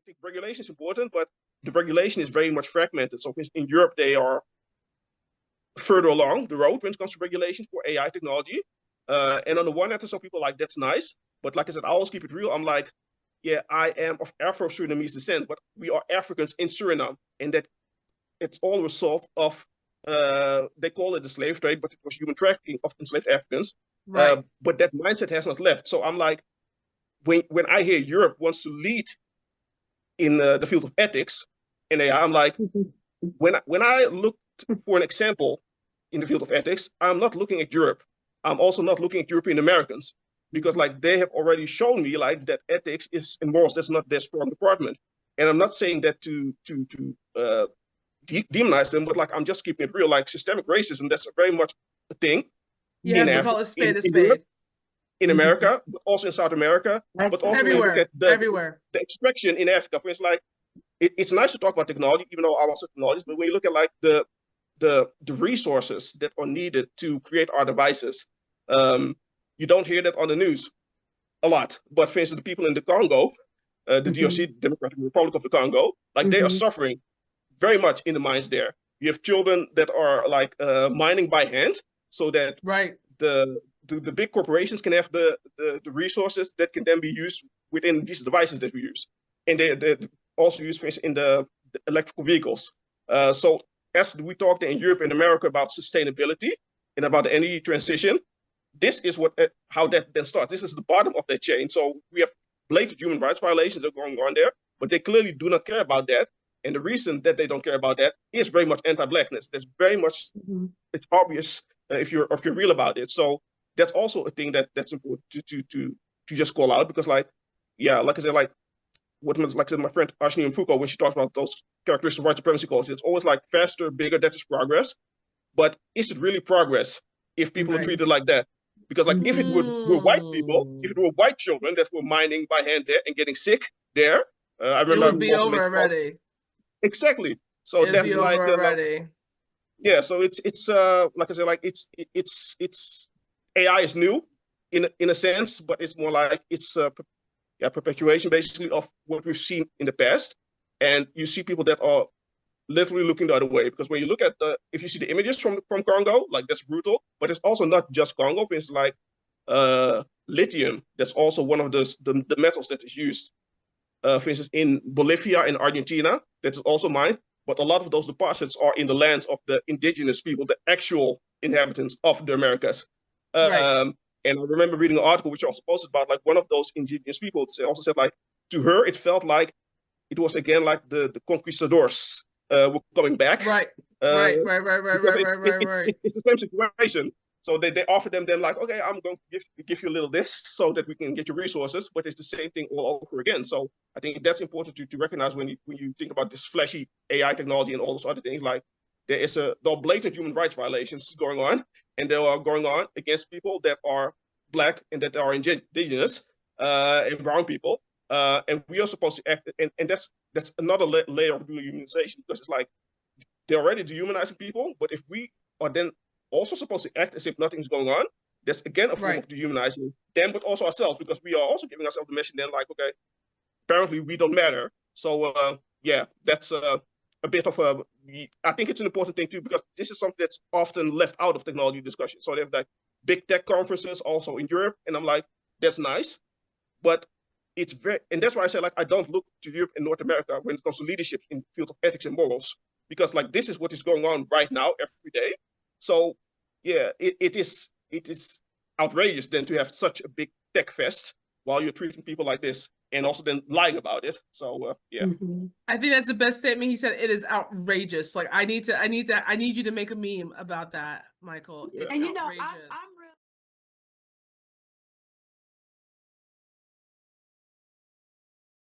think regulation is important, but the regulation is very much fragmented. So in Europe, they are further along the road when it comes to regulations for AI technology. And on the one hand, some people like, that's nice. But like I said, I always keep it real. I'm like, yeah, I am of Afro-Surinamese descent, but we are Africans in Suriname. And that it's all a result of, they call it the slave trade, but it was human trafficking of enslaved Africans. Right. But that mindset has not left. So I'm like, when I hear Europe wants to lead in the field of ethics in AI, I'm like, when I look for an example in the field of ethics, I'm not looking at Europe. I'm also not looking at European Americans, because like they have already shown me like that ethics is and morals, that's not their strong department. And I'm not saying that to demonize them, but like I'm just keeping it real. Like systemic racism, that's very much a thing. You have to call a spade a spade. In America, but also in South America, but also everywhere, when you look at everywhere. The extraction in Africa. For instance, like it's nice to talk about technology, even though I'm also a technologist, but when you look at like the resources that are needed to create our devices, you don't hear that on the news a lot. But for instance, the people in the Congo, the DRC, Democratic Republic of the Congo, like they are suffering very much in the mines there. You have children that are like mining by hand, so that the big corporations can have the resources that can then be used within these devices that we use. And they also use, for instance, in the electrical vehicles. So as we talked in Europe and America about sustainability and about the energy transition, this is how that then starts. This is the bottom of that chain. So we have blatant human rights violations that are going on there, but they clearly do not care about that. And the reason that they don't care about that is very much anti-blackness. That's very much, it's obvious if you're real about it. So that's also a thing that's important to just call out, because like, yeah, like I said, like I said, my friend Ashni Mfuko, when she talks about those characteristics of white supremacy culture, it's always like faster, bigger, that is progress. But is it really progress if people are treated like that? Because like if it were white people, if it were white children that were mining by hand there and getting sick there, I remember it would be over already. Exactly. So it'd that's like already. Yeah. So it's like I said, like it's AI is new in a sense, but it's more like it's perpetuation basically of what we've seen in the past. And you see people that are literally looking the other way, because when you look at if you see the images from Congo, like that's brutal, but it's also not just Congo. It's like lithium. That's also one of the metals that is used, for instance, in Bolivia and Argentina. That is also mined, but a lot of those deposits are in the lands of the indigenous people, the actual inhabitants of the Americas. And I remember reading an article which also posted about like one of those indigenous people. It also said like to her it felt like it was again like the conquistadors were coming back. Right. Right. It's the same situation. So they offer them then like, okay, I'm going to give you a little this so that we can get your resources, but it's the same thing all over again. So I think that's important to recognize when you think about this flashy AI technology and all those other things. Like there are blatant human rights violations going on, and they are going on against people that are Black and that are indigenous and brown people. And we are supposed to act, and that's another layer of dehumanization, because it's like they're already dehumanizing people, but if we are then also supposed to act as if nothing's going on, that's again a form of dehumanizing them, but also ourselves, because we are also giving ourselves the mission then like, okay, apparently we don't matter. So yeah, that's a bit of I think it's an important thing too, because this is something that's often left out of technology discussion. So they have like big tech conferences also in Europe, and I'm like, that's nice, but it's very, and that's why I say like I don't look to Europe and North America when it comes to leadership in the field of ethics and morals, because like this is what is going on right now every day. So yeah, it is outrageous then to have such a big tech fest while you're treating people like this and also then lying about it. So yeah. I think that's the best statement he said. It is outrageous. Like I need you to make a meme about that, Michael. It's and you outrageous. know, I'm